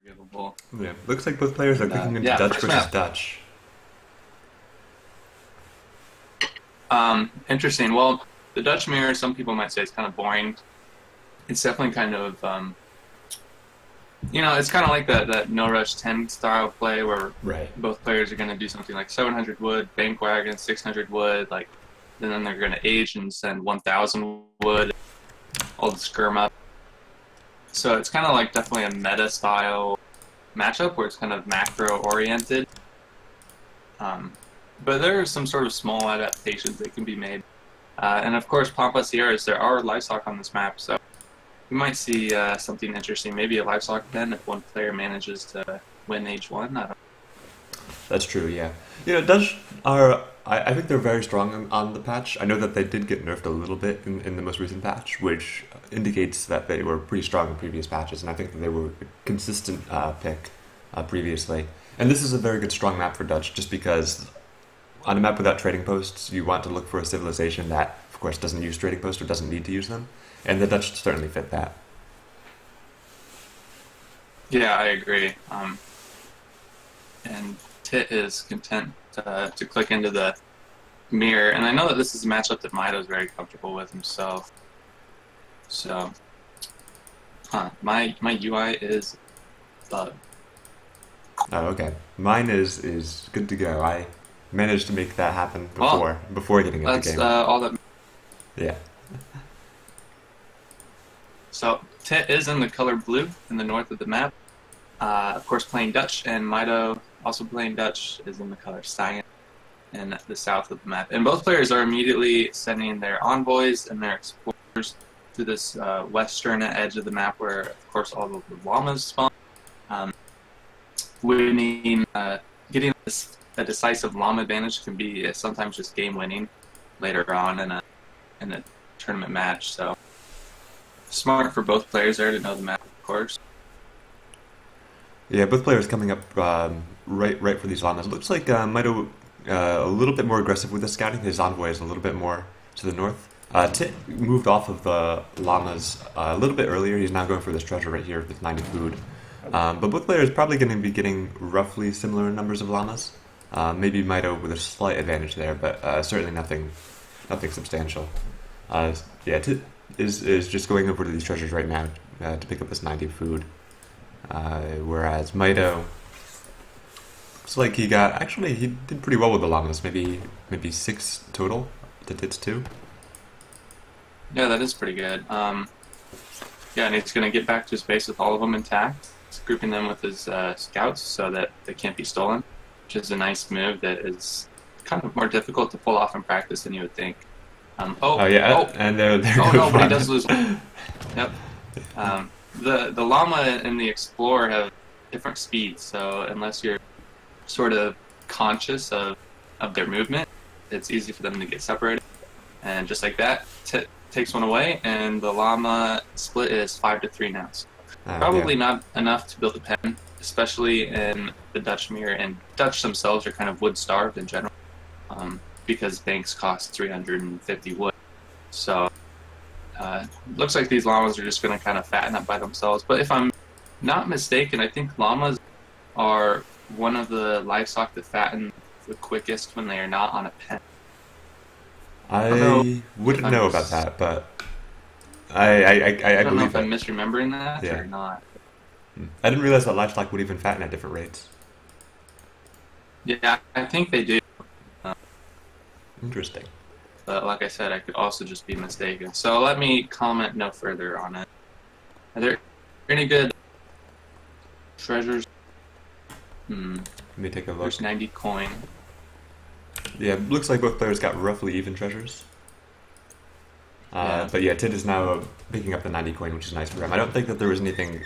forgivable. Yeah, looks like both players are And, clicking into yeah, Dutch first versus map. Dutch. Interesting. Well, the Dutch mirror, some people might say it's kind of boring. It's definitely kind of, it's kind of like that no rush 10 style play where Right. both players are going to do something like 700 wood, bank wagon, 600 wood, like, and then they're going to age and send 1,000 wood, all the skirm up. So it's kind of like definitely a meta style matchup where it's kind of macro oriented. But there are some sort of small adaptations that can be made. And of course, Pampas Sierras, there are livestock on this map, so we might see something interesting. Maybe a livestock pen if one player manages to win H1. I don't know. That's true, yeah. You know, Dutch are, I think they're very strong on the patch. I know that they did get nerfed a little bit in the most recent patch, which indicates that they were pretty strong in previous patches, and I think that they were a consistent pick previously. And this is a very good strong map for Dutch, just because on a map without trading posts, you want to look for a civilization that, of course, doesn't use trading posts or doesn't need to use them, and the Dutch certainly fit that. Yeah, I agree. And Tit is content to click into the mirror, and I know that this is a matchup that Mito is very comfortable with himself. So, my UI is bug. Oh, okay. Mine is good to go. I managed to make that happen Well, before getting into that's game. all that. Yeah. So Tit is in the color blue in the north of the map. Of course, playing Dutch, and Mito, also playing Dutch, is in the color cyan in the south of the map. And both players are immediately sending their envoys and their explorers to this western edge of the map where, of course, all of the llamas spawn. Winning, getting a decisive llama advantage can be sometimes just game winning later on in a tournament match. So smart for both players there to know the map, of course. Yeah, both players coming up right for these llamas. Looks like Mito a little bit more aggressive with the scouting. His envoy is a little bit more to the north. Tit moved off of the llamas a little bit earlier. He's now going for this treasure right here with 90 food. But both players probably going to be getting roughly similar numbers of llamas. Maybe Mito with a slight advantage there, but certainly nothing substantial. Yeah, Tit is just going over to these treasures right now to pick up this 90 food. Whereas Mito looks like he did pretty well with the llamas. Maybe 6 total to Tit's 2. Yeah, that is pretty good. Yeah, and he's going to get back to his base with all of them intact, grouping them with his scouts so that they can't be stolen, which is a nice move that is kind of more difficult to pull off in practice than you would think. Oh yeah, and there oh goes no, but he one. does lose. Yep. The llama and the explorer have different speeds, so unless you're sort of conscious of their movement, it's easy for them to get separated. And just like that, Tit takes one away, and the llama split is 5-3 now. So probably Yeah. not enough to build a pen, especially in the Dutch mirror. And Dutch themselves are kind of wood starved in general, because banks cost 350 wood. So looks like these llamas are just going to kind of fatten up by themselves. But if I'm not mistaken, I think llamas are one of the livestock that fatten the quickest when they are not on a pen. I don't know I if wouldn't know about that, but I I don't know believe if I'm it. misremembering that Yeah. or not. I didn't realize that livestock would even fatten at different rates. Yeah, I think they do. Interesting. But like I said, I could also just be mistaken. So let me comment no further on it. Are there any good treasures? Let me take a look. There's 90 coin. Yeah, looks like both players got roughly even treasures. Yeah. But yeah, Tit is now picking up the 90 coin, which is nice for him. I don't think that there was anything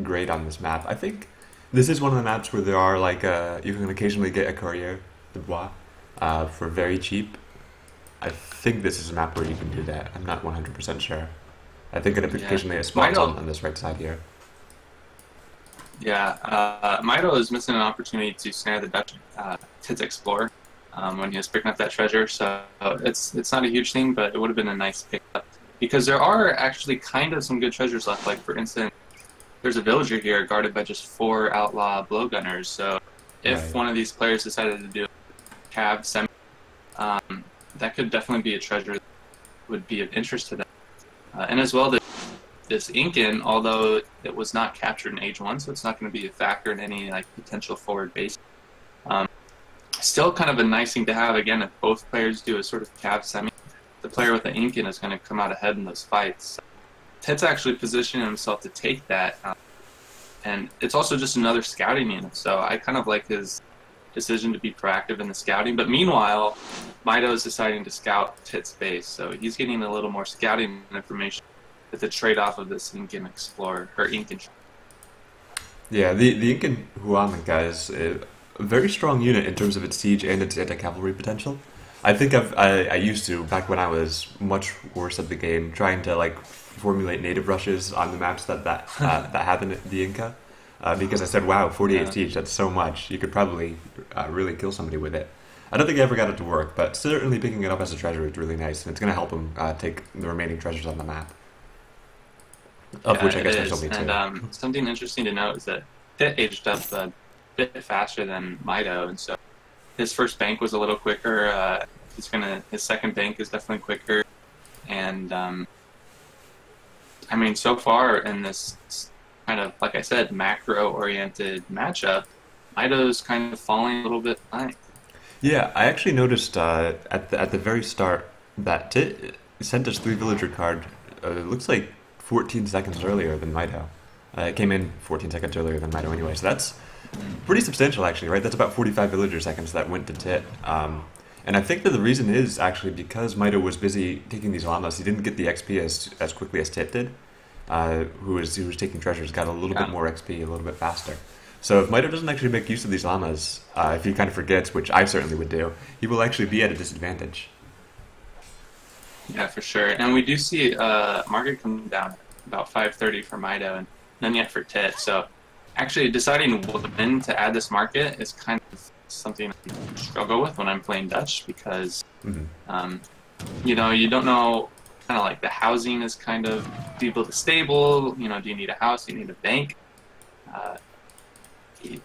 great on this map. I think this is one of the maps where there are like you can occasionally get a courier de bois for very cheap. I think this is a map where you can do that. I'm not 100% sure. I think it occasionally it spawns on this right side here. Yeah, Mito is missing an opportunity to snare the Dutch Tit's Explorer when he was picking up that treasure, so it's not a huge thing, but it would have been a nice pickup. Because there are actually kind of some good treasures left, like for instance, there's a villager here guarded by just 4 outlaw blowgunners. So if one of these players decided to do cav semi, that could definitely be a treasure that would be of interest to them. And as well, this Incan, although it was not captured in Age 1, so it's not going to be a factor in any like potential forward base. Still kind of a nice thing to have. Again, if both players do a sort of cav semi, the player with the Incan is going to come out ahead in those fights. Ted's actually positioning himself to take that, and it's also just another scouting unit, so I kind of like his decision to be proactive in the scouting. But meanwhile, Mitoe is deciding to scout Tit's base, so he's getting a little more scouting information with the trade-off of this Incan Explorer, or Incan. Yeah, the Incan Huamanca is a very strong unit in terms of its siege and its anti-cavalry potential. I think I used to, back when I was much worse at the game, trying to like formulate native rushes on the maps that have the Inca, because I said, wow, 48 siege, that's so much. You could probably really kill somebody with it. I don't think I ever got it to work, but certainly picking it up as a treasure is really nice, and it's going to help him take the remaining treasures on the map. Of which I guess there's only 2. And something interesting to note is that Tit aged up a bit faster than Mitoe, and so his first bank was a little quicker. His second bank is definitely quicker, and I mean, so far in this kind of, like I said, macro-oriented matchup, Mitoe's kind of falling a little bit behind. Yeah, I actually noticed at the very start that Tit sent us 3 villager card. It looks like 14 seconds earlier than Mitoe. It came in 14 seconds earlier than Mitoe anyway, so that's pretty substantial actually, right? That's about 45 villager seconds that went to Tit. And I think that the reason is actually because Mitoe was busy taking these llamas. He didn't get the XP as quickly as Tit did. Who was taking treasures, got a little bit more XP, a little bit faster. So if Mitoe doesn't actually make use of these llamas, if he kind of forgets, which I certainly would do, he will actually be at a disadvantage. Yeah, for sure. And we do see market come down about 5:30 for Mitoe, and none yet for Tit. So actually deciding when to add this market is kind of something I struggle with when I'm playing Dutch, because you know, you don't know, kind of like the housing is kind of, do you build a stable, you know, do you need a house, do you need a bank?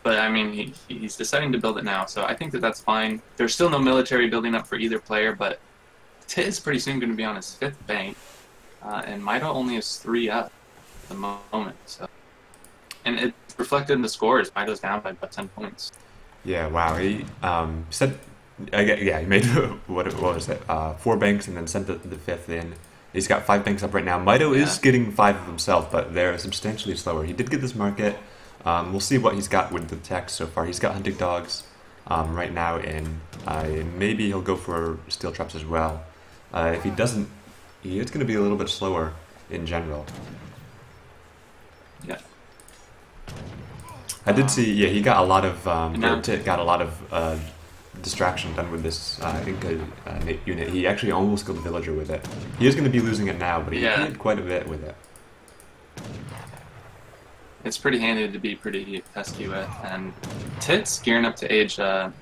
But I mean, he's deciding to build it now, so I think that that's fine. There's still no military building up for either player, but Tit is pretty soon going to be on his 5th bank, and Mitoe only has 3 up at the moment. So, and it's reflected in the scores. Mitoe's down by about 10 points. Yeah, wow. He said, yeah, he made what was it? 4 banks and then sent the 5th in. He's got 5 banks up right now. Mitoe is getting 5 of himself, but they're substantially slower. He did get this market. We'll see what he's got with the tech so far. He's got hunting dogs right now, and maybe he'll go for steel traps as well. If he doesn't, it's going to be a little bit slower in general. Yeah. I did see, yeah, he got a lot of, Tit got a lot of distraction done with this Inca unit. He actually almost killed the villager with it. He is going to be losing it now, but he did quite a bit with it. It's pretty handy to be pretty pesky with, and Tit's gearing up to age kind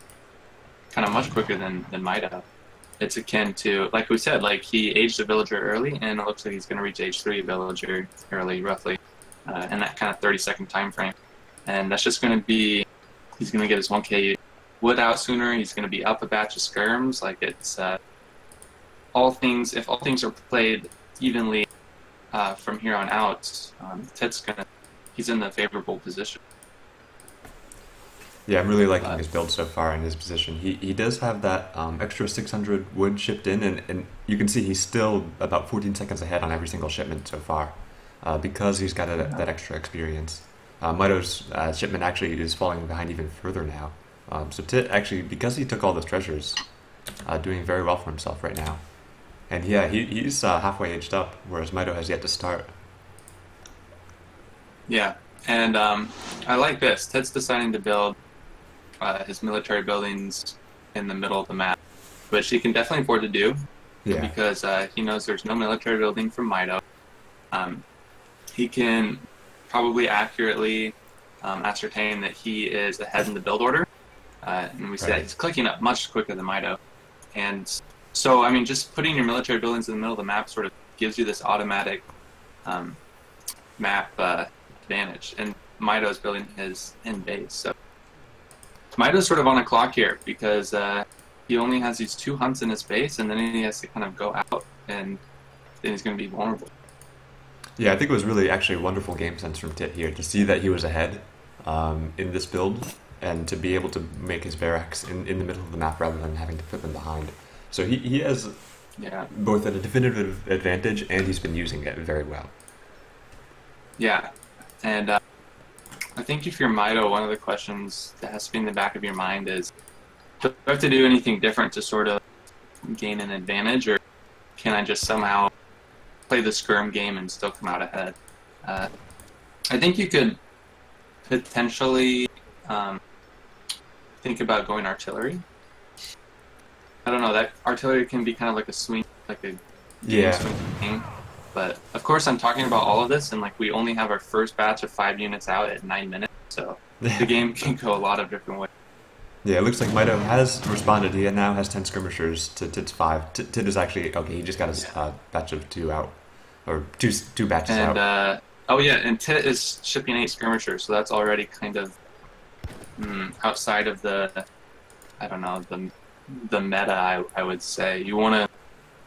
of much quicker than Mitoe. It's akin to, like we said, like he aged a villager early, and it looks like he's going to reach age 3 villager early, roughly, in that kind of 30-second time frame. And that's just going to be, he's going to get his 1k wood out sooner. He's going to be up a batch of skirms. Like, it's if all things are played evenly from here on out, Tit's he's in the favorable position. Yeah, I'm really liking his build so far in his position. He does have that extra 600 wood shipped in, and you can see he's still about 14 seconds ahead on every single shipment so far, because he's got that extra experience. Mitoe's shipment actually is falling behind even further now. So Tit actually, because he took all those treasures, doing very well for himself right now. And yeah, he's halfway aged up, whereas Mitoe has yet to start. Yeah, and I like this. Tit's deciding to build his military buildings in the middle of the map, which he can definitely afford to do, because he knows there's no military building from Mitoe. He can probably accurately ascertain that he is ahead in the build order, and we see that he's clicking up much quicker than Mitoe. And so, I mean, just putting your military buildings in the middle of the map sort of gives you this automatic map advantage, and Mito's building his in base. So Mito's sort of on a clock here because he only has these 2 hunts in his base, and then he has to kind of go out, and then he's going to be vulnerable. Yeah, I think it was really actually a wonderful game sense from Tit here to see that he was ahead in this build, and to be able to make his barracks in the middle of the map rather than having to put them behind. So he has both a definitive advantage, and he's been using it very well. Yeah, and I think if you're Mito, one of the questions that has to be in the back of your mind is, do I have to do anything different to sort of gain an advantage, or can I just somehow play the skirm game and still come out ahead? I think you could potentially think about going artillery. I don't know, that artillery can be kind of like a swing, like a swing thing. But of course, I'm talking about all of this, and like we only have our first batch of 5 units out at 9 minutes, so the game can go a lot of different ways. Yeah, it looks like Mito has responded. He now has 10 skirmishers to Tit's 5. Tit is actually okay. He just got his batch of 2 out, or two batches out. Oh yeah, and Tit is shipping 8 skirmishers, so that's already kind of outside of the, I don't know, the meta. I would say you want to.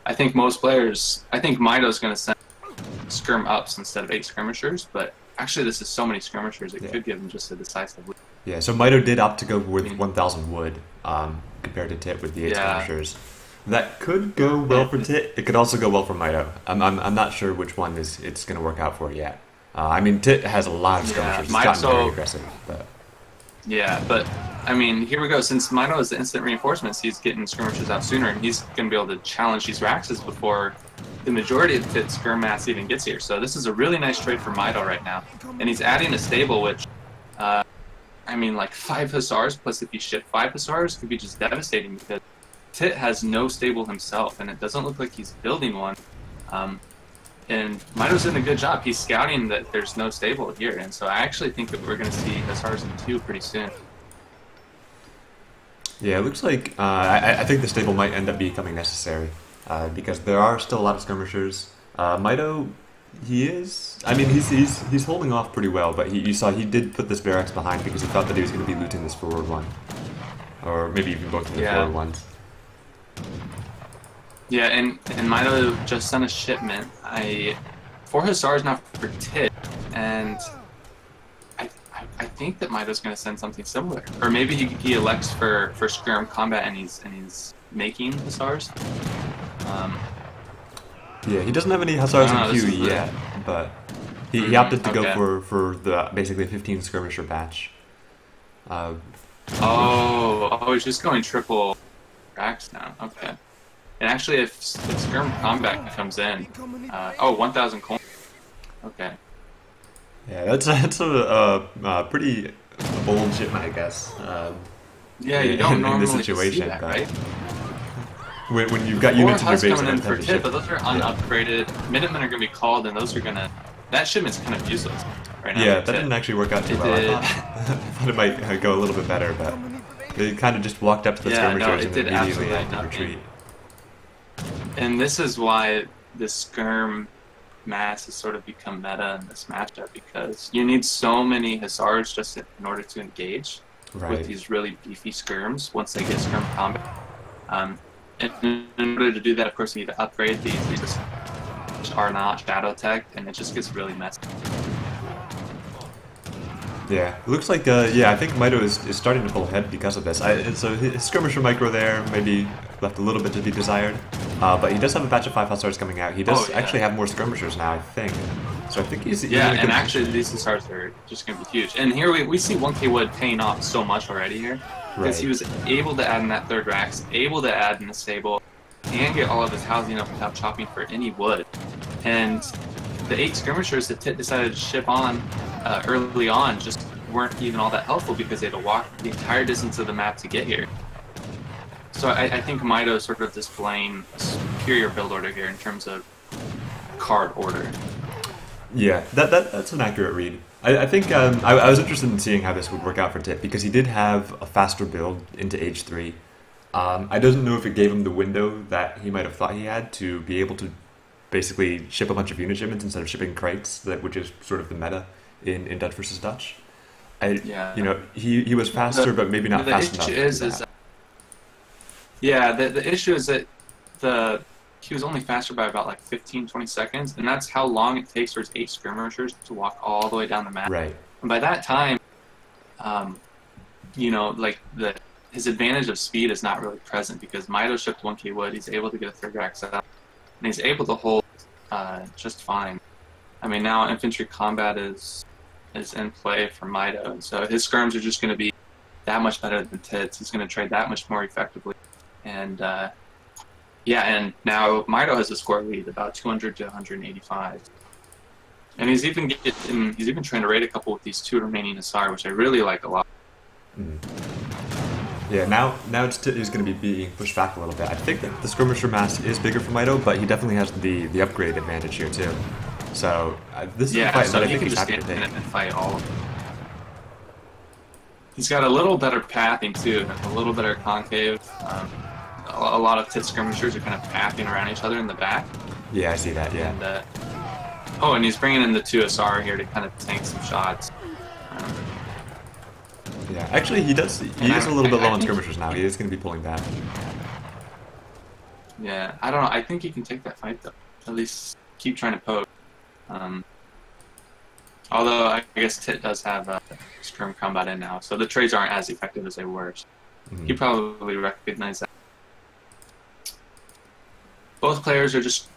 I think most players. I think Mito's going to send skirm ups instead of 8 skirmishers, but actually this is so many skirmishers it could give him just a decisive lead. Yeah, so Mito did opt to go with 1,000 wood compared to Tit with the 8 skirmishers. That could go well for Tit. It could also go well for Mito. I'm not sure which one it's going to work out for yet. I mean, Tit has a lot of skirmishers. It's gotten very aggressive. But. Yeah, but I mean, here we go. Since Mito is the instant reinforcements, he's getting skirmishers out sooner, and he's going to be able to challenge these Raxes before the majority of Tit's skirm mass even gets here. So this is a really nice trade for Mito right now. And he's adding a stable, which, I mean, like 5 Hussars, plus if you ship 5 Hussars, could be just devastating because Tit has no stable himself, and it doesn't look like he's building one. And Mito's doing a good job. He's scouting that there's no stable here, and so I actually think that we're going to see Hussars in 2 pretty soon. Yeah, it looks like I think the stable might end up becoming necessary because there are still a lot of skirmishers. Mito, he's holding off pretty well, but you saw he did put this barracks behind because he thought that he was going to be looting this forward one, or maybe even both of the forward ones. Yeah, and Mito just sent a shipment. 4 Hussars now for Tit, and I think that Mito's going to send something similar, or maybe he elects for skirm combat and he's making Hussars. Yeah, he doesn't have any Hussars in queue yet, but he opted to go for the basically 15 skirmisher batch. He's just going triple racks now. Okay. And actually, if skirm combat comes in, 1,000 coins. Okay. Yeah, that's a pretty bold shipment, I guess. Yeah, you don't normally in this situation, see that, right? When you've got units in your base coming in for Tit, but those are unupgraded. Minutemen are going to be called, and those are going to. That shipment's kind of useless right now. Yeah, that didn't actually work out too well. I thought it might go a little bit better, but they kind of just walked up to the skirmishers and immediately had to retreat. And this is why the skirm mass has sort of become meta in this matchup, because you need so many Hussars just in order to engage with these really beefy skirms once they get skirm combat. And in order to do that, of course, you need to upgrade these which are not shadow tech, and it just gets really messy. Yeah, it looks like, I think Mito is starting to pull ahead because of this. So his skirmisher micro there maybe left a little bit to be desired, but he does have a batch of 5 Hussars coming out. He does actually have more skirmishers now, I think. So I think he's... and actually these Hussars are just going to be huge. And here we see 1k wood paying off so much already here, because he was able to add in that 3rd Rax, able to add in the stable, and get all of his housing up without chopping for any wood. And the 8 skirmishers that Tit decided to ship on early on just weren't even all that helpful because they had to walk the entire distance of the map to get here. So I think Mito is sort of displaying a superior build order here in terms of card order. Yeah, that's an accurate read. I think I was interested in seeing how this would work out for Tit because he did have a faster build into Age 3. I don't know if it gave him the window that he might have thought he had to be able to basically ship a bunch of unit shipments instead of shipping crates, which is sort of the meta in Dutch versus Dutch. Yeah. You know, he was faster, but maybe not fast enough. The issue is that he was only faster by about like 15, 20 seconds, and that's how long it takes for his 8 skirmishers to walk all the way down the map. Right. And by that time, you know, like his advantage of speed is not really present because Mitoe shipped 1k wood. He's able to get a 3rd axe out, and he's able to hold just fine. I mean, now infantry combat is in play for Mitoe, so his skirms are just going to be that much better than Tit's. He's going to trade that much more effectively, and yeah, and now Mitoe has a score lead about 200 to 185, and he's even trying to raid a couple with these 2 remaining Asar, which I really like a lot. Mm. Yeah, now he's going to be being pushed back a little bit. I think that the skirmisher mass is bigger for Mitoe, but he definitely has the upgrade advantage here too. So this is a fight that I think he's happy to take. And fight all of them. He's got a little better pathing too, a little better concave. A lot of Tit skirmishers are kind of pathing around each other in the back. Yeah, I see that. Yeah. And, and he's bringing in the 2 Asar here to kind of tank some shots. Yeah, actually, he is a little bit low on skirmishers now. He is going to be pulling back. Yeah, I don't know. I think he can take that fight though. At least keep trying to poke. Although I guess Tit does have skirm combat in now, so the trades aren't as effective as they were. So you probably recognize that. Both players are just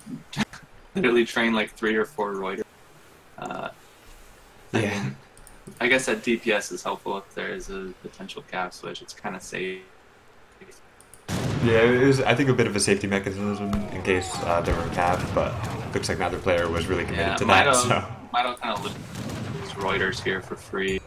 literally trained like 3 or 4 Reuters. Yeah. I guess that DPS is helpful if there is a potential cap switch. It's kind of safe. Yeah, it was, I think, a bit of a safety mechanism in case there were a cap, but it looks like neither player was really committed to that. So Mitoe kind of loses Reuters here for free.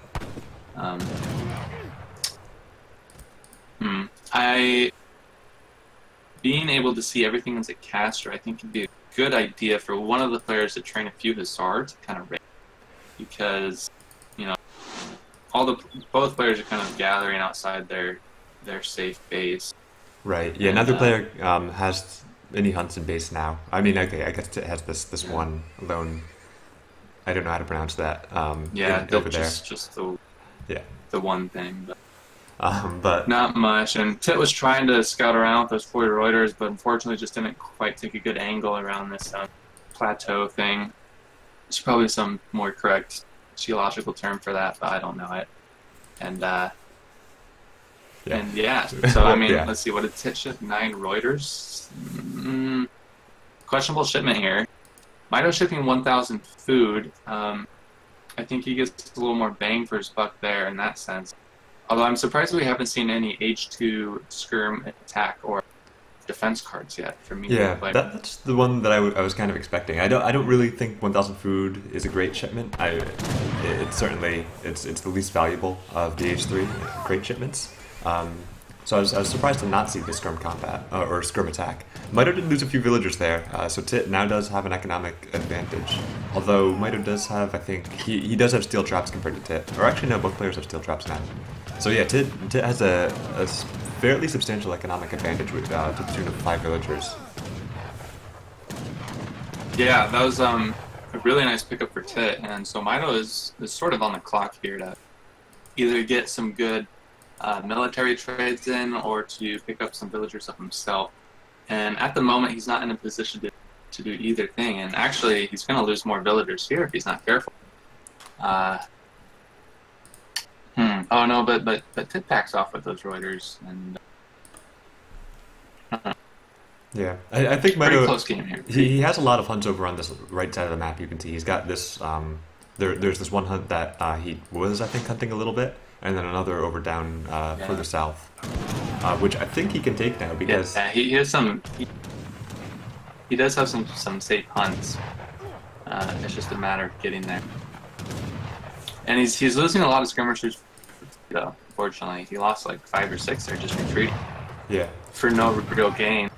Being able to see everything as a caster, I think, would be a good idea for one of the players to train a few Hussar to kind of raid, because you know both players are kind of gathering outside their safe base. Right. Yeah. Another player has any hunts in base now. I mean, okay, I guess it has this one lone. I don't know how to pronounce that. Yeah, over there. Just the one thing, but not much. And Tit was trying to scout around with those 40 Reuters, but unfortunately just didn't quite take a good angle around this plateau thing. There's probably some more correct geological term for that, but I don't know it. And so I mean, let's see, what did Tit ship? 9 Reuters? Questionable shipment here. Mitoe shipping 1,000 food. I think he gets a little more bang for his buck there in that sense. Although I'm surprised we haven't seen any H2 skirm attack or defense cards yet for me. Yeah, that's the one that I was kind of expecting. I don't really think 1,000 food is a great shipment. It's certainly it's the least valuable of the H3 great shipments. So I was surprised to not see the skirm combat or skirm attack. Mitoe did lose a few villagers there, so Tit now does have an economic advantage. Although Mitoe does have, I think, he does have steel traps compared to Tit. Or actually, no, both players have steel traps now. So yeah, Tit has a fairly substantial economic advantage with to the tune of 5 villagers. Yeah, that was a really nice pickup for Tit, and so Mitoe is sort of on the clock here to either get some good military trades in or to pick up some villagers up himself. And at the moment, he's not in a position to do either thing, and actually, he's going to lose more villagers here if he's not careful. Oh no, but Tit backs off with those Reuters, and yeah, I think Mitoe, pretty close game here. He has a lot of hunts over on this right side of the map. You can see he's got this. There's this one hunt that he was, I think, hunting a little bit, and then another over down further south, which I think he can take now because he has some. He does have some safe hunts. It's just a matter of getting there. And he's losing a lot of skirmishers, though. Unfortunately, he lost like 5 or 6 there just retreating. Yeah. For no real gain.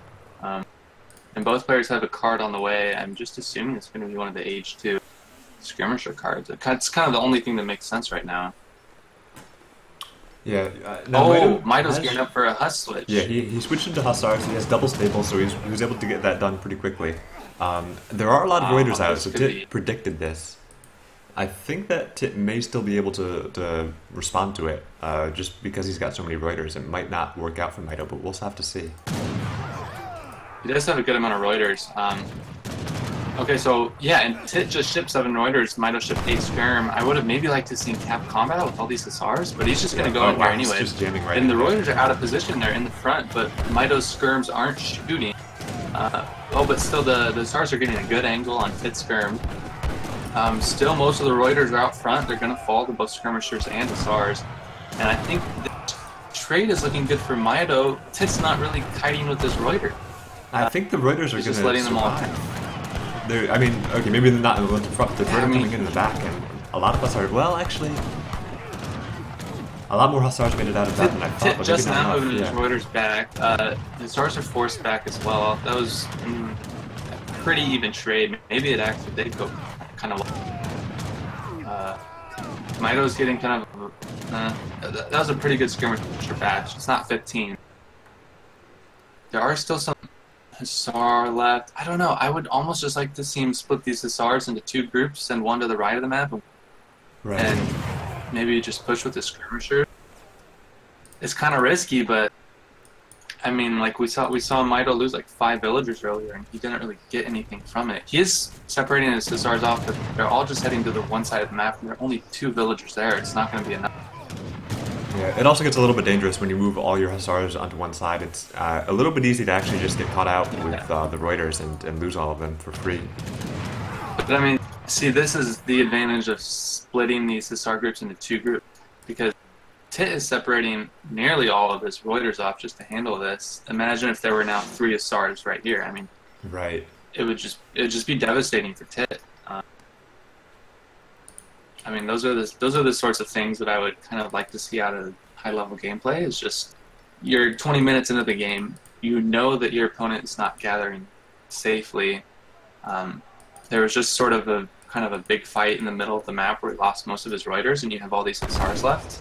And both players have a card on the way. I'm just assuming it's going to be one of the H2 skirmisher cards. It's kind of the only thing that makes sense right now. Yeah. Mitoe's gearing up for a Huss switch. Yeah, he switched into Hussar, so he has double stable, so he was able to get that done pretty quickly. There are a lot of Reuters out, so Tit predicted this. I think that Tit may still be able to respond to it, just because he's got so many Reuters. It might not work out for Mitoe, but we'll have to see. He does have a good amount of Reuters. Okay, so yeah, and Tit just shipped 7 Reuters, Mitoe shipped 8 Skirm. I would have maybe liked to see Cap combat with all these Hussars, but he's just going to go in here anyway. Just jamming right and the in Reuters are out of position, they're in the front, but Mitoe's Skirms aren't shooting. But still the Hussars are getting a good angle on Tit's Skirm. Still, most of the Reuters are out front. They're going to fall to both Skirmishers and Hussars. And I think the trade is looking good for Mitoe. Tit's not really kiting with this Reuter. I think the Reuters are going to letting them all. I mean, okay, maybe they're not in the front. They're coming in the back, and a lot of us are. Well, actually, a lot more Hussars made it out of that than I thought. But just now moving his Reuters back. The Hussars are forced back as well. That was a pretty even trade. Maybe it actually did go kind of. Mitoe's getting kind of. That was a pretty good skirmisher batch. It's not 15. There are still some Hussar left. I don't know. I would almost just like to see him split these Hussars into 2 groups, send one to the right of the map, and maybe just push with the skirmisher. It's kind of risky, but I mean, like we saw Mitoe lose like 5 villagers earlier, and he didn't really get anything from it. He is separating his Hussars off, but they're all just heading to the one side of the map, and there are only 2 villagers there. It's not going to be enough. Yeah, it also gets a little bit dangerous when you move all your Hussars onto one side. It's a little bit easy to actually just get caught out with the Reuters and lose all of them for free. But I mean, see, this is the advantage of splitting these Hussar groups into 2 groups, because Tit is separating nearly all of his Reuters off just to handle this. Imagine if there were now 3 Hussars right here. I mean, it would just be devastating for Tit. I mean, those are the sorts of things that I would kind of like to see out of high-level gameplay. Is just you're 20 minutes into the game, you know that your opponent is not gathering safely. There was just sort of a kind of a big fight in the middle of the map where he lost most of his Reuters, and you have all these Hussars left.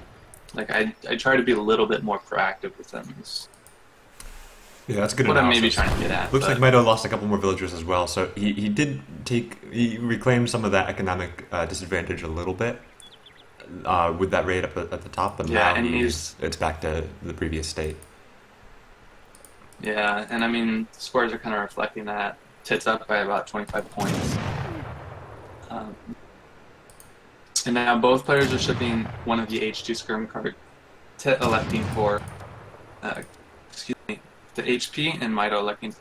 Like I try to be a little bit more proactive with them. Yeah, that's good. What I'm maybe trying to get at. Looks like Mitoe lost a couple more villagers as well, so he reclaimed some of that economic disadvantage a little bit with that raid up at the top, but now it's back to the previous state. Yeah, and I mean, the scores are kind of reflecting that. Tit's up by about 25 points. And now both players are shipping one of the H2 Skirm cards. Tit electing for, the HP, and Mitoe electing.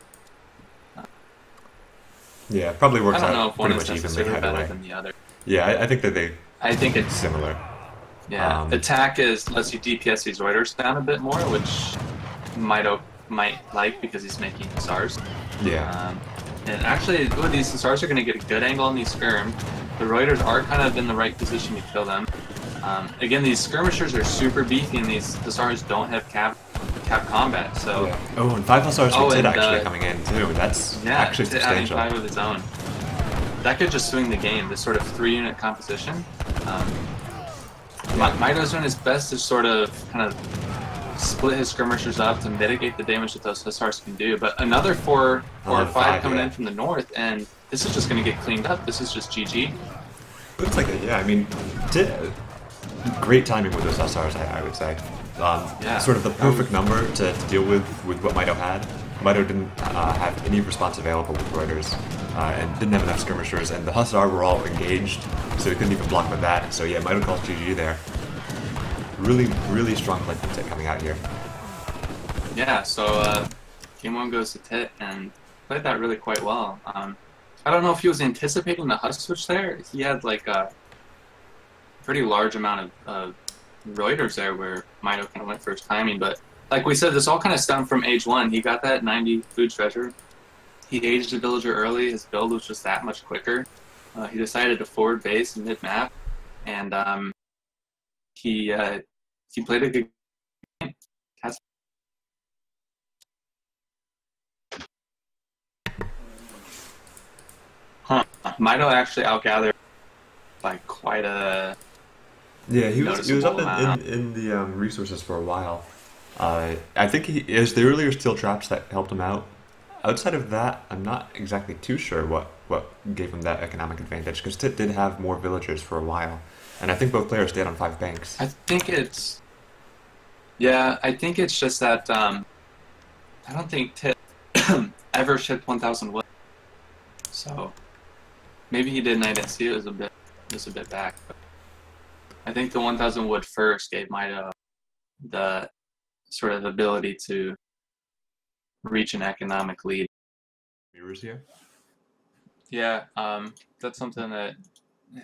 Yeah, probably works out pretty much evenly either way. Than the other. Yeah, I think that I think it's similar. Yeah, attack lets you DPS these Reuters down a bit more, which Mitoe might like because he's making Hussars. Yeah. And actually, these Hussars are going to get a good angle on these Skirm. The Reuters are kind of in the right position to kill them. Again, these Skirmishers are super beefy, and these Hussars don't have cap combat. So. Yeah. Oh, and 5 Hussars for Tit actually coming in too. That's actually substantial. Having 5 of his own. That could just swing the game. This sort of 3-unit composition. Mitoe's doing his best to sort of kind of split his skirmishers up to mitigate the damage that those Hussars can do. But another 4 or 5 coming in from the north, and this is just going to get cleaned up. This is just GG. Looks like it, yeah. I mean, great timing with those Hussars, I would say. Sort of the perfect number to deal with what Mitoe had. Mitoe didn't have any response available with Reuters, and didn't have enough skirmishers, and the Hussar were all engaged, so he couldn't even block with that. So yeah, Mitoe calls GG there. Really, really strong play from Tit coming out here. Yeah, so game 1 goes to Tit, and played that really quite well. I don't know if he was anticipating the Husk switch there. He had like a pretty large amount of Reuters there where Mitoe kind of went for his timing, but like we said, this all kind of stemmed from age 1. He got that 90 food treasure. He aged a villager early. His build was just that much quicker. He decided to forward base in mid-map, and he played a good game. Mitoe actually outgathered by quite a he was up in the resources for a while. I think it was the earlier steel traps that helped him out. Outside of that, I'm not exactly too sure what what gave him that economic advantage, because Tit did have more villagers for a while, and I think both players stayed on 5 banks. I think it's yeah. I think it's just that I don't think Tit ever shipped 1,000 wood, so maybe he did, and I didn't see it. It was a bit back. But I think the 1,000 wood first gave Mitoe the sort of ability to reach an economic lead. Viewers here. Yeah, that's something that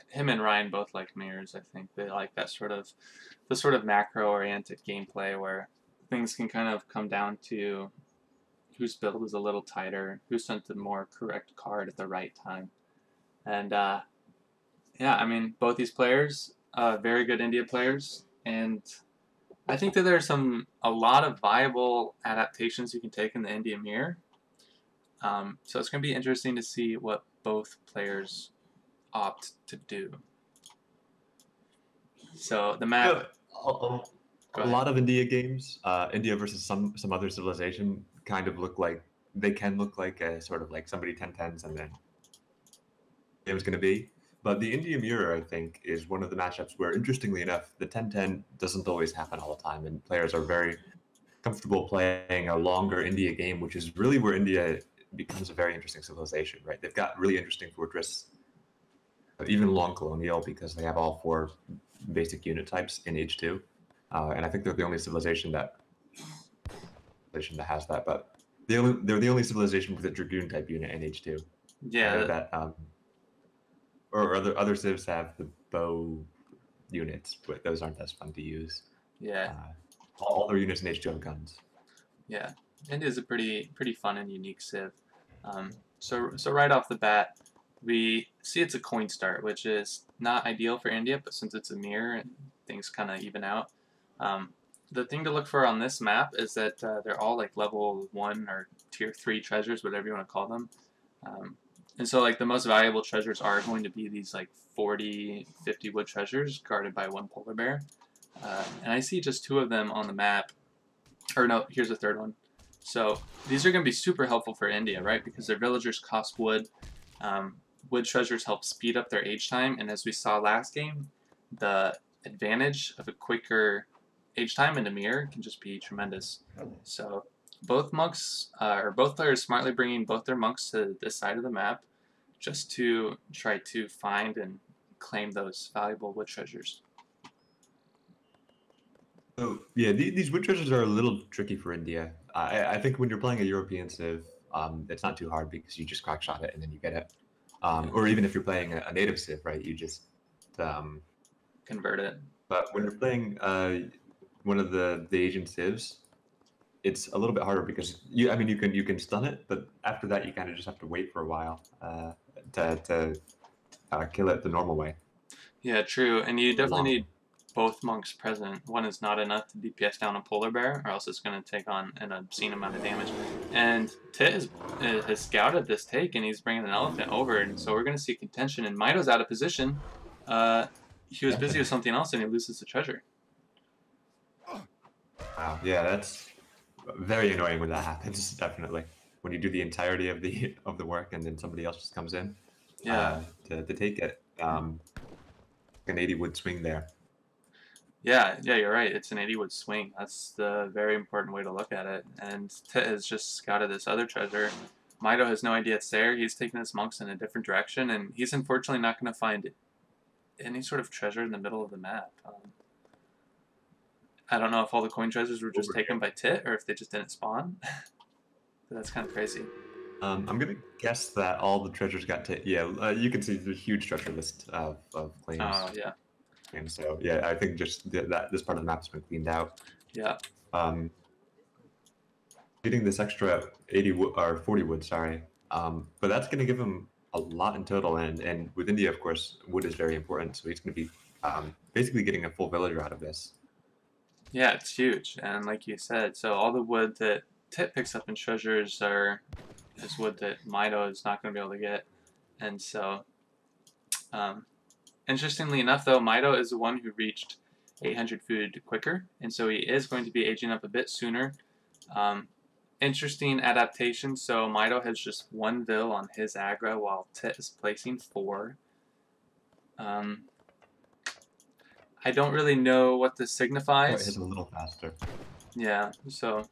him and Ryan both like mirrors. I think they like that sort of macro-oriented gameplay where things can kind of come down to whose build is a little tighter, who sent the more correct card at the right time. And yeah, I mean, both these players, very good India players, and I think that there's a lot of viable adaptations you can take in the India mirror. So it's going to be interesting to see what both players opt to do. So the map. A lot of India games, India versus some other civilization, kind of look like they can look like a sort of like somebody 10-10s and then it was going to be. But the India mirror, I think, is one of the matchups where, interestingly enough, the 10-10 doesn't always happen all the time, and players are very comfortable playing a longer India game, which is really where India becomes a very interesting civilization, right? They've got really interesting fortress, even long colonial, because they have all 4 basic unit types in H2, and I think they're the only civilization that has that. But they're the only civilization with a dragoon type unit in H2. Yeah. That or other civs have the bow units, but those aren't as fun to use. Yeah. All their units in H2 have guns. Yeah, India's a pretty fun and unique civ. So right off the bat, we see it's a coin start, which is not ideal for India, but since it's a mirror and things kind of even out. The thing to look for on this map is that they're all like level 1 or tier 3 treasures, whatever you want to call them. And so like the most valuable treasures are going to be these like 40, 50 wood treasures guarded by 1 polar bear. And I see just 2 of them on the map. Or no, here's a 3rd one. So these are going to be super helpful for India, right? Because their villagers cost wood. Wood treasures help speed up their age time. And as we saw last game, the advantage of a quicker age time in a mirror can just be tremendous. So both monks, or both players smartly bringing both their monks to this side of the map just to try to find and claim those valuable wood treasures. So yeah, these wood treasures are a little tricky for India. I think when you're playing a European civ, it's not too hard because you just crack shot it and then you get it. Or even if you're playing a native civ, right, you just convert it. But when you're playing one of the Asian civs, it's a little bit harder because you can stun it, but after that you kind of just have to wait for a while to kill it the normal way. Yeah, true, and you definitely need both monks present. One is not enough to DPS down a polar bear, or else it's going to take on an obscene amount of damage. And Tit has scouted this take, and he's bringing an elephant over, and so we're going to see contention. And Mitoe's out of position. He was busy with something else, and he loses the treasure. Wow, yeah, that's very annoying when that happens. Definitely, when you do the entirety of the work, and then somebody else just comes in, yeah, to take it. An 80 wood swing there. Yeah, you're right. It's an 80 wood swing. That's the very important way to look at it. And Tit has just scouted this other treasure. Mitoe has no idea it's there. He's taking his monks in a different direction, and he's unfortunately not going to find any sort of treasure in the middle of the map. I don't know if all the coin treasures were just taken by Tit or if they just didn't spawn. But that's kind of crazy. I'm going to guess that all the treasures got Tit. Yeah, you can see the huge treasure list of claims. Oh, yeah. And so, yeah, I think just that this part of the map has been cleaned out. Yeah. Getting this extra 80 wood, or 40 wood, sorry. But that's going to give him a lot in total, and with India, of course, wood is very important. So he's going to be basically getting a full villager out of this. Yeah, it's huge, and like you said, so all the wood that Tit picks up in treasures is wood that Mitoe is not going to be able to get, and so. Interestingly enough, though, Mitoe is the one who reached 800 food quicker, and so he is going to be aging up a bit sooner. interesting adaptation. So Mitoe has just 1 Vil on his aggro while Tit is placing 4. I don't really know what this signifies. It's a little faster. Yeah, so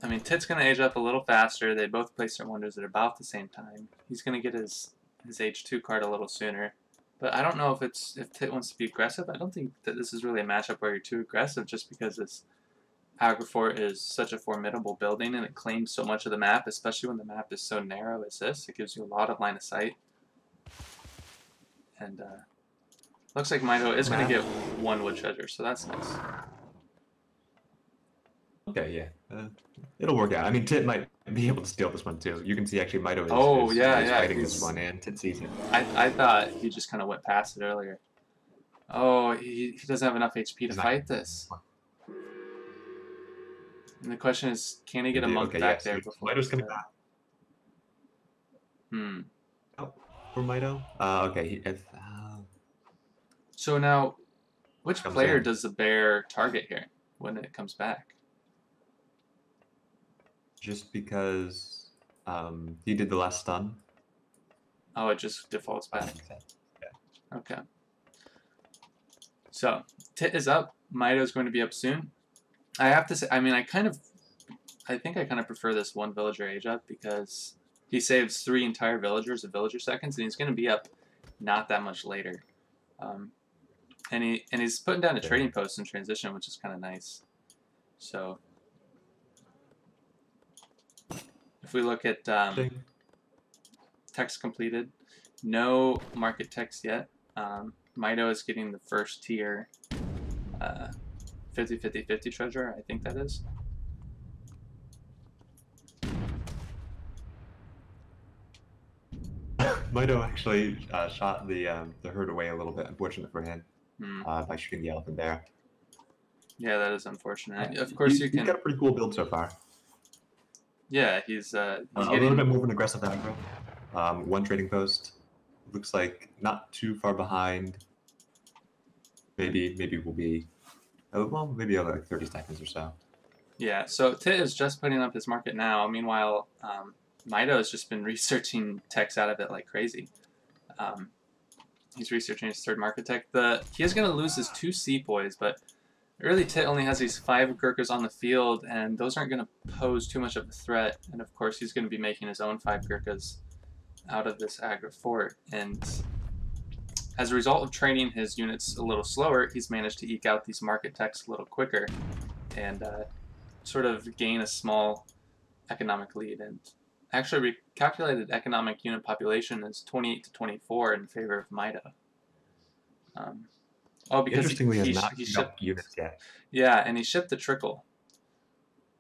I mean, Tit's going to age up a little faster. They both place their wonders at about the same time. He's going to get his H2 card a little sooner. But I don't know if Tit wants to be aggressive. I don't think that this is really a matchup where you're too aggressive just because this Agrafort is such a formidable building and it claims so much of the map, especially when the map is so narrow as this. It gives you a lot of line of sight. And looks like Mitoe is going to get 1 wood treasure, so that's nice. Okay, yeah. It'll work out. I mean, Tit might be able to steal this one, too. You can see, actually, Mitoe is fighting this one, and Tit sees it. I thought he just kind of went past it earlier. Oh, he doesn't have enough HP to fight this. And the question is, can he get a monk back there before? Mitoe's coming back. Oh, for Mitoe? Okay. So now, which player does the bear target here when it comes back? Just because he did the last stun. Oh, it just defaults back. Yeah. Okay. So, Tit is up. Mitoe's going to be up soon. I have to say, I mean, I think I kind of prefer this 1 villager age up because he saves 3 entire villagers of villager seconds, and he's going to be up not that much later. And he's putting down a trading post in transition, which is kind of nice. So, if we look at text completed, no market text yet. Mitoe is getting the first tier 50-50-50 treasure, I think that is. Mitoe actually shot the herd away a little bit, unfortunate for him, by shooting the elephant bear. Yeah, that is unfortunate. Of course, you can. He's got a pretty cool build so far. Yeah, he's a little bit more of an aggressive aggro. 1 trading post. Looks like not too far behind. Maybe we'll be, well, maybe like 30 seconds or so. Yeah, so Tit is just putting up his market now. Meanwhile, Mitoe has just been researching techs out of it like crazy. He's researching his 3rd market tech. He is going to lose his 2 Sepoys, but really Tit only has these 5 Gurkhas on the field, and those aren't going to pose too much of a threat. And of course, he's going to be making his own 5 Gurkhas out of this aggro fort. And as a result of training his units a little slower, he's managed to eke out these market techs a little quicker and sort of gain a small economic lead. And actually, recalculated economic unit population is 28 to 24 in favor of Mitoe. Oh, because interestingly, he shipped units yet. Yeah, and he shipped the trickle.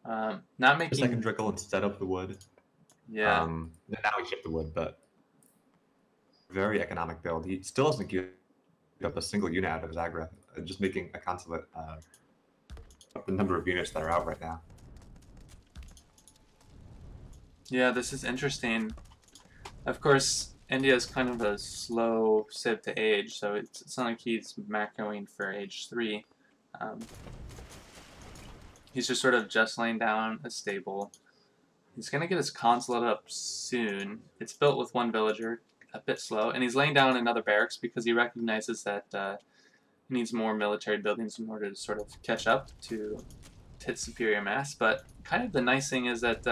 Not making the 2nd trickle instead of the wood. Yeah. Now he shipped the wood, but very economic build. He still hasn't given up a single unit out of his aggro. Just making a consulate up the number of units that are out right now. Yeah, this is interesting. Of course, India is kind of a slow civ to age, so it's not like he's macroing for age 3. He's just sort of just laying down a stable. He's going to get his consulate up soon. It's built with 1 villager, a bit slow, and he's laying down another barracks because he recognizes that he needs more military buildings in order to sort of catch up to Tit's superior mass. But kind of the nice thing is that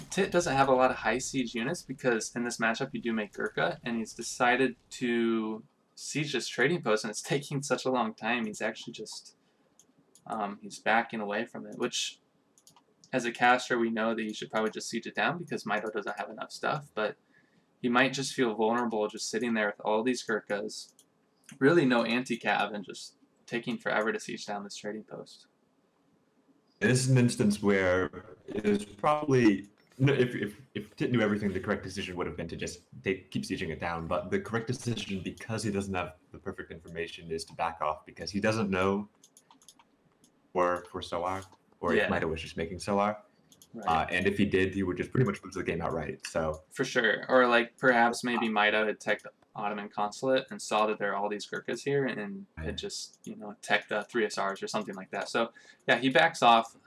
Tit doesn't have a lot of high siege units because in this matchup you do make Gurkha, and he's decided to siege this trading post, and it's taking such a long time. He's actually just he's backing away from it, which as a caster we know that you should probably just siege it down because Mitoe doesn't have enough stuff, but he might just feel vulnerable just sitting there with all these Gurkhas, really no anti-cav, and just taking forever to siege down this trading post. This is an instance where it is probably, if Tit knew everything, the correct decision would have been to just keep sieging it down. But the correct decision, because he doesn't have the perfect information, is to back off because he doesn't know for Solar, or if Mitoe was just making Solar. Right. And if he did, he would just pretty much lose the game outright. So for sure, or like perhaps maybe Mitoe had teched Ottoman consulate and saw that there are all these Gurkhas here, and it just teched the 3 SRs or something like that. So yeah, he backs off.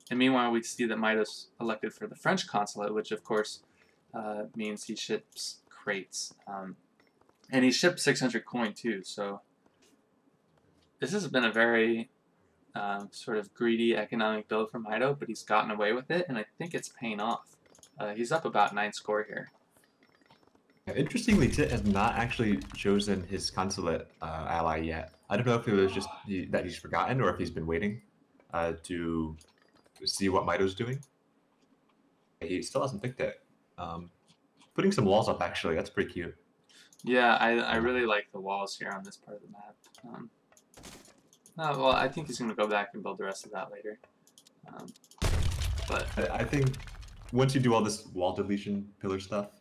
And meanwhile, we see that Mito's elected for the French consulate, which of course means he ships crates. And he shipped 600 coin too, so this has been a very sort of greedy economic build for Mitoe, but he's gotten away with it, and I think it's paying off. He's up about 9 score here. Interestingly, Tit has not actually chosen his consulate ally yet. I don't know if it was just that he's forgotten or if he's been waiting to see what Mito's doing. He still hasn't picked it. Putting some walls up, actually, that's pretty cute. Yeah, I really like the walls here on this part of the map. Well, I think he's going to go back and build the rest of that later. But I think once you do all this wall deletion pillar stuff,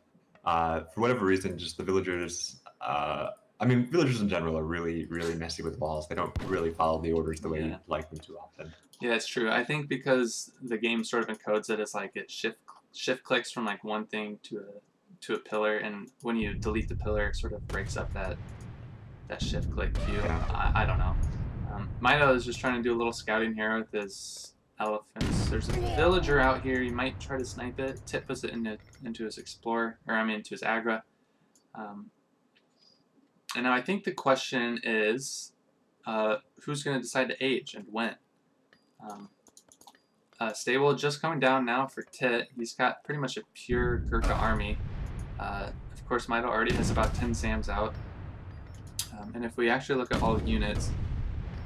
for whatever reason, just the villagers, I mean, villagers in general are really, really messy with walls. They don't really follow the orders the way you'd like them to often. Yeah, it's true. I think because the game sort of encodes it as like it shift clicks from like one thing to a pillar, and when you delete the pillar, it sort of breaks up that shift click view. Yeah. I don't know. Mitoe is just trying to do a little scouting here with his elephants. There's a villager out here. He might try to snipe it. Tit puts it into his explorer, or I mean, into his agra. And now I think the question is, who's going to decide to age and when? Stable just coming down now for Tit. He's got pretty much a pure Gurkha army. Of course, Mitoe already has about 10 Zams out. And if we actually look at all the units,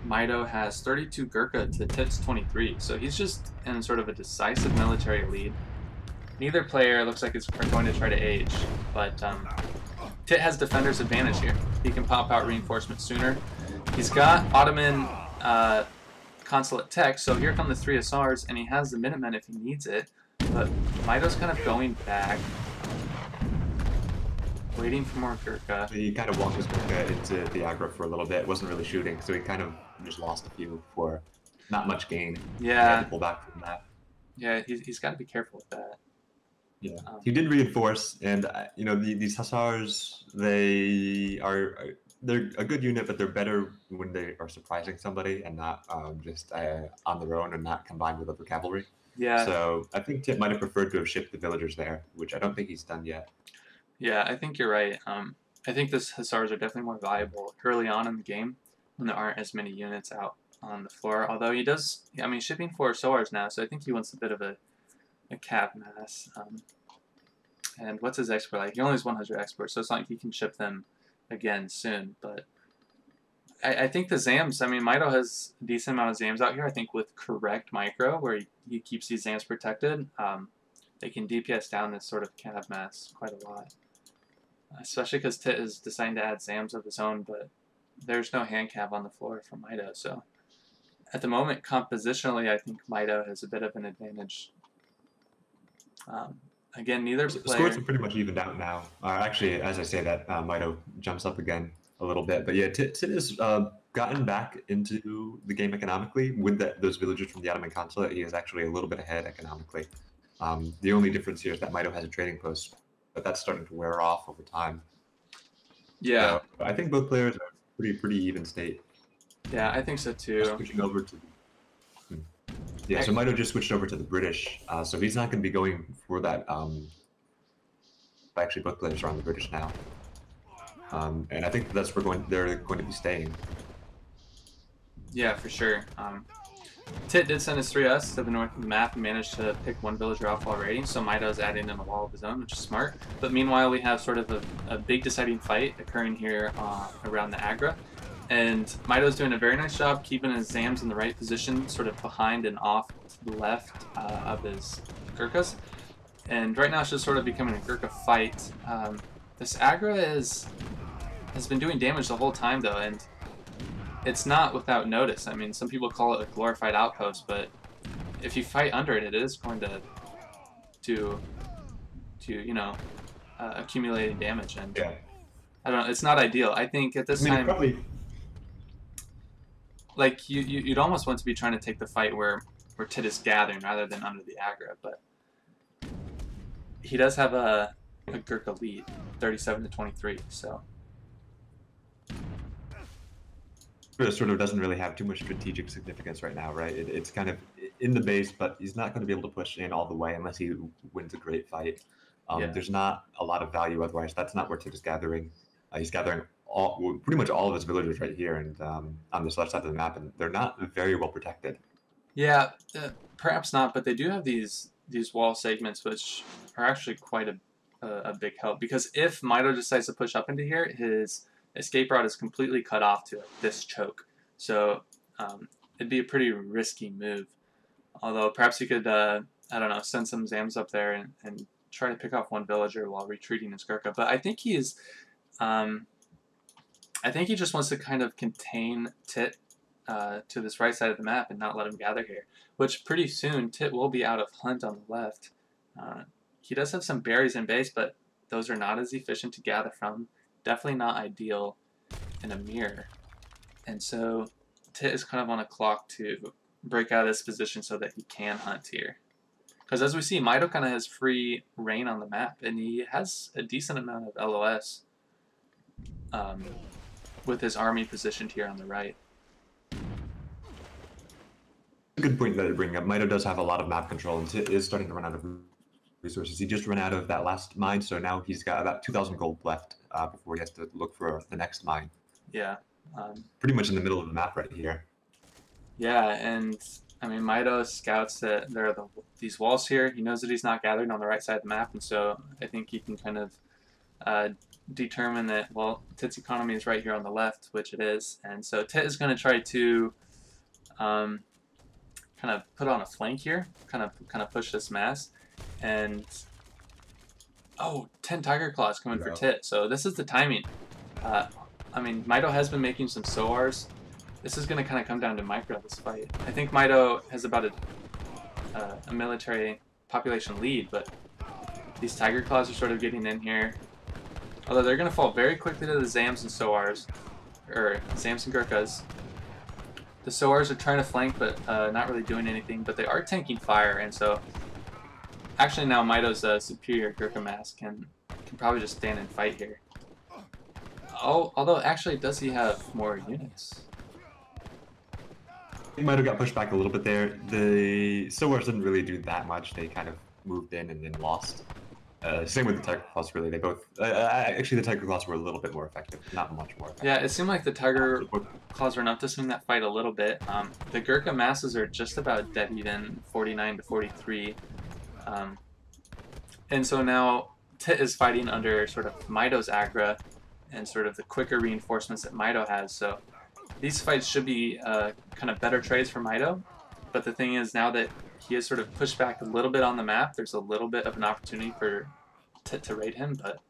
Mitoe has 32 Gurkha to Tit's 23, so he's just in sort of a decisive military lead. Neither player looks like are going to try to age, but Tit has defender's advantage here. He can pop out reinforcements sooner. He's got Ottoman consulate tech, so here come the 3 SRs, and he has the Minutemen if he needs it, but Mitoe's kind of going back, waiting for more Gurkha. He kind of walked his Gurkha into the aggro for a little bit, wasn't really shooting, so he kind of just lost a few for not much gain. Yeah. He had to pull back from that. Yeah, he's got to be careful with that. Yeah, he did reinforce, and you know these Hussars, they're a good unit, but they're better when they are surprising somebody and not just on their own and not combined with other cavalry. Yeah. So I think Tit might have preferred to have shipped the villagers there, which I don't think he's done yet. Yeah, I think you're right. I think this Hussars are definitely more valuable early on in the game when there aren't as many units out on the floor. Although he does, I mean, shipping 4 SOARs now, so I think he wants a bit of a cav mass. And what's his export like? He only has 100 exports, so it's not like he can ship them again soon. But I think the Zams, I mean, Mitoe has a decent amount of Zams out here. I think with correct micro, where he keeps these Zams protected, they can DPS down this sort of cav mass quite a lot. Especially because Tit is deciding to add Zams of his own, but there's no hand cav on the floor for Mitoe, so at the moment, compositionally, I think Mitoe has a bit of an advantage. Again, neither player... The scores are pretty much evened out now. Actually, as I say that, Mitoe jumps up again a little bit. But yeah, Tit has gotten back into the game economically. With those villagers from the Ottoman consulate, he is actually a little bit ahead economically. The only difference here is that Mitoe has a trading post, but that's starting to wear off over time. Yeah. So I think both players are pretty even state. Yeah, I think so too. Switching over to... Yeah, so Mitoe just switched over to the British, so he's not going to be going for that. Actually, both players are on the British now, and I think that's where they're going to be staying. Yeah, for sure. Tit did send his 3S to the north of the map and managed to pick 1 villager off already, so Mitoe's adding in a wall of his own, which is smart. But meanwhile, we have sort of a big deciding fight occurring here around the Agra. And Mitoe's doing a very nice job keeping his Zams in the right position, sort of behind and off to the left of his Gurkhas. And right now it's just sort of becoming a Gurkha fight. This Agra has been doing damage the whole time though, and it's not without notice. I mean, some people call it a glorified outpost, but if you fight under it, it is going to you know, accumulating damage. And yeah. I don't know, it's not ideal. I think at this time... Probably... Like, you'd almost want to be trying to take the fight where Tit is gathering rather than under the aggro, but he does have a Gurkha lead, 37-23, so... It sort of doesn't really have too much strategic significance right now, right? It's kind of... in the base, but he's not going to be able to push in all the way unless he wins a great fight. Yeah. There's not a lot of value otherwise. That's not where Tit is gathering. He's gathering pretty much all of his villagers right here and on this left side of the map, and they're not very well protected. Yeah, perhaps not, but they do have these wall segments, which are actually quite a big help. Because if Mitoe decides to push up into here, his escape route is completely cut off to this choke. So it'd be a pretty risky move. Although perhaps he could, I don't know, send some Zams up there and try to pick off one villager while retreating his Gurkha. But I think he just wants to kind of contain Tit to this right side of the map and not let him gather here. Which pretty soon Tit will be out of hunt on the left. He does have some berries in base, but those are not as efficient to gather from. Definitely not ideal in a mirror. And so Tit is kind of on a clock to break out of this position so that he can hunt here. Because as we see, Mitoe kind of has free reign on the map, and he has a decent amount of LOS with his army positioned here on the right. A good point that I bring up. Mitoe does have a lot of map control and is starting to run out of resources. He just ran out of that last mine, so now he's got about 2,000 gold left before he has to look for the next mine. Yeah. Pretty much in the middle of the map right here. Yeah, and I mean, Mitoe scouts that there are these walls here. He knows that he's not gathering on the right side of the map, and so I think he can kind of determine that, well, Tit's economy is right here on the left, which it is, and so Tit is going to try to kind of put on a flank here, kind of push this mass, and 10 Tiger Claws coming for Tit, so this is the timing. I mean, Mitoe has been making some Soars. This is going to kind of come down to micro this fight. I think Mitoe has about a military population lead, but these Tiger Claws are sort of getting in here. Although they're going to fall very quickly to the Zams and Soars, or Zams and Gurkhas. The Soars are trying to flank, but not really doing anything, but they are tanking fire, and so actually now Mitoe's superior Gurkha mass can probably just stand and fight here. Oh, although actually, does he have more units? He might have got pushed back a little bit there. The Soars didn't really do that much. They kind of moved in and then lost. Same with the Tiger Claws, really. They both... actually, the Tiger Claws were a little bit more effective. Not much more effective. Yeah, it seemed like the Tiger Claws were enough to swing that fight a little bit. The Gurkha masses are just about dead even, 49 to 43. And so now Tit is fighting under sort of Mitoe's aggro and sort of the quicker reinforcements that Mitoe has. So these fights should be kind of better trades for Mitoe. But the thing is, now that he has sort of pushed back a little bit on the map, there's a little bit of an opportunity for Tit to raid him. But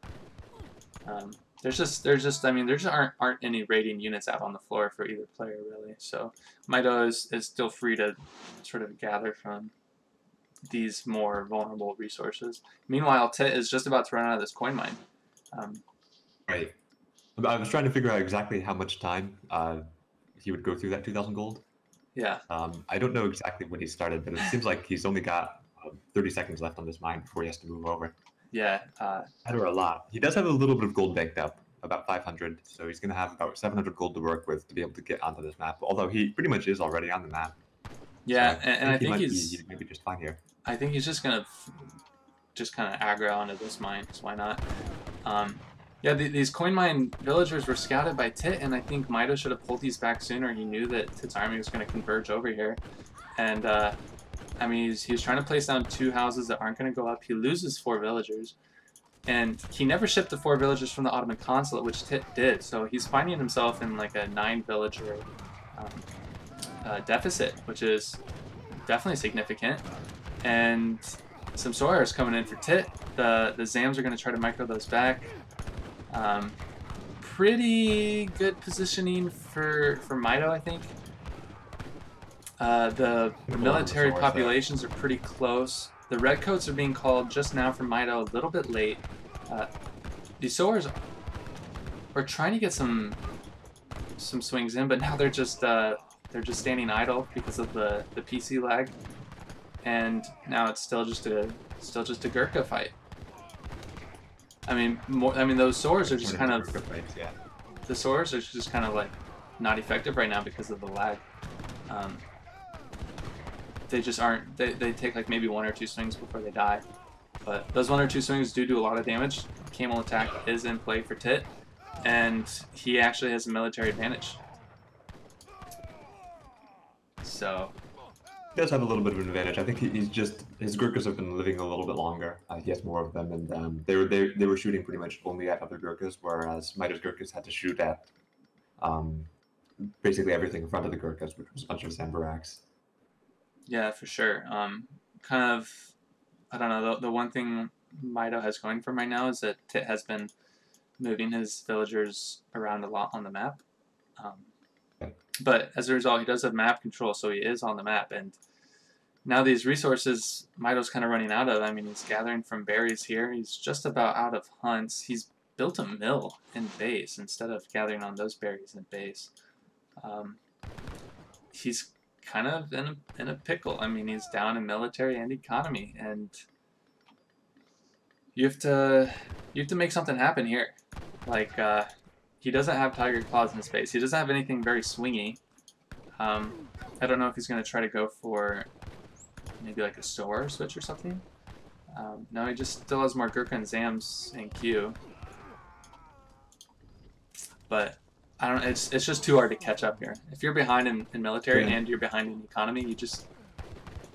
there just aren't any raiding units out on the floor for either player really. So Mitoe is still free to sort of gather from these more vulnerable resources. Meanwhile, Tit is just about to run out of this coin mine. Right. I was trying to figure out exactly how much time he would go through that 2,000 gold. Yeah. I don't know exactly when he started, but it seems like he's only got 30 seconds left on this mine before he has to move over. Yeah. Or a lot. He does have a little bit of gold banked up, about 500, so he's going to have about 700 gold to work with to be able to get onto this map, although he pretty much is already on the map. Yeah, so and I think he's maybe just fine here. I think he's just going to kind of aggro onto this mine, because why not? Yeah, these coin mine villagers were scouted by Tit, and I think Mitoe should have pulled these back sooner. He knew that Tit's army was going to converge over here. And, I mean, he was trying to place down 2 houses that aren't going to go up. He loses 4 villagers. And he never shipped the 4 villagers from the Ottoman consulate, which Tit did. So he's finding himself in like a 9 villager deficit, which is definitely significant. And some Soars coming in for Tit. The Zams are going to try to micro those back. Pretty good positioning for Mitoe, I think. The military populations are pretty close. The redcoats are being called just now from Mitoe, a little bit late. The Soars are trying to get some swings in, but now they're just standing idle because of the PC lag, and now it's still just a Gurkha fight. I mean, those Soars are just kind of the Soars are just kind of like not effective right now because of the lag. they just aren't. They take like maybe 1 or 2 swings before they die. But those 1 or 2 swings do a lot of damage. Camel attack is in play for Tit, and he actually has a military advantage. So he does have a little bit of an advantage. I think he's just his Gurkhas have been living a little bit longer. He has more of them, and they were shooting pretty much only at other Gurkhas, whereas Mitoe's Gurkhas had to shoot at basically everything in front of the Gurkhas, which was a bunch of Zambaraks. Yeah, for sure. Kind of, I don't know. The one thing Mitoe has going for him right now is that Tit has been moving his villagers around a lot on the map. But as a result, he does have map control, so he is on the map. And now these resources Mitoe's kind of running out of. I mean, he's gathering from berries here. He's just about out of hunts. He's built a mill in base instead of gathering on those berries in base. He's kind of in a pickle. I mean, he's down in military and economy, and you have to make something happen here. Like, he doesn't have Tiger Claws in his base. He doesn't have anything very swingy. I don't know if he's going to try to go for maybe like a Soar switch or something. No, he just still has more Gurkha and Zams in queue. But I don't. It's just too hard to catch up here. If you're behind in military and you're behind in economy, you just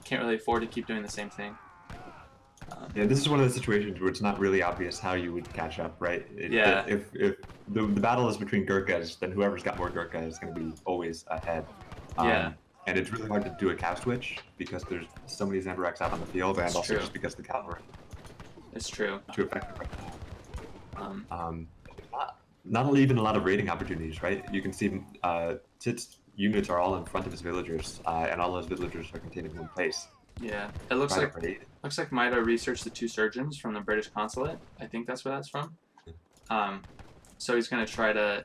can't really afford to keep doing the same thing. Yeah, this is one of the situations where it's not really obvious how you would catch up, right? If the battle is between Gurkhas, then whoever's got more Gurkha is going to be always ahead. Yeah. And it's really hard to do a cow switch because there's so many Zambaraks out on the field, and also just because the cavalry. It's true. Too effective right now. Not even a lot of raiding opportunities, right? You can see Tit's units are all in front of his villagers, and all those villagers are contained in one place. Yeah, it looks like Mitoe researched the 2 surgeons from the British consulate. I think that's where that's from. So he's going to try to,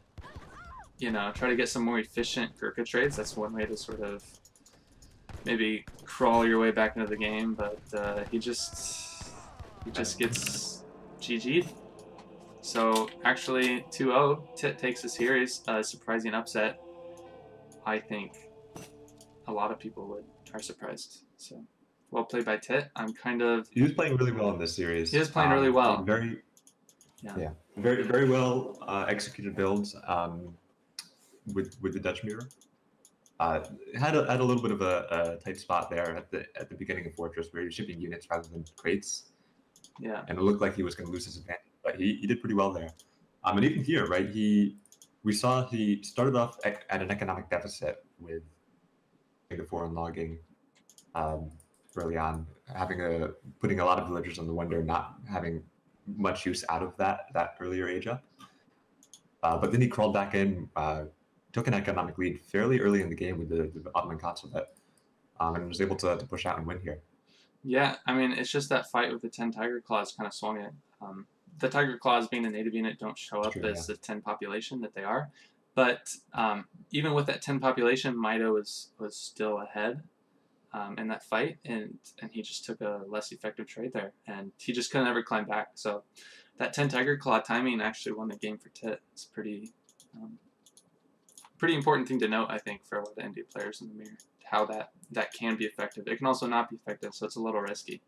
try to get some more efficient Gurkha trades. That's one way to sort of maybe crawl your way back into the game. But he just gets GG'd. So actually 2-0, Tit takes the series. Surprising upset. I think a lot of people are surprised. So. Well played by Tit. I'm kind of. He was playing really well in this series. He was playing really well. Very well executed builds with the Dutch mirror. Had a little bit of a tight spot there at the beginning of Fortress where he was shipping units rather than crates. Yeah. And it looked like he was going to lose his advantage, but he did pretty well there. And even here, right? We saw he started off at an economic deficit with the foreign logging. Early on, putting a lot of villagers on the Wonder, not having much use out of that earlier age up. But then he crawled back in, took an economic lead fairly early in the game with the Ottoman consulate, and was able to push out and win here. Yeah, I mean, it's just that fight with the 10 Tiger Claws kind of swung it. The Tiger Claws, being a native unit, don't show up as the 10 population that they are. But even with that 10 population, Mitoe was still ahead. In that fight, and he just took a less effective trade there, and he just couldn't ever climb back. So that 10 Tiger Claw timing actually won the game for Tit. It's pretty important thing to note, I think, for a lot of NBA players in the mirror, how that can be effective. It can also not be effective, so it's a little risky.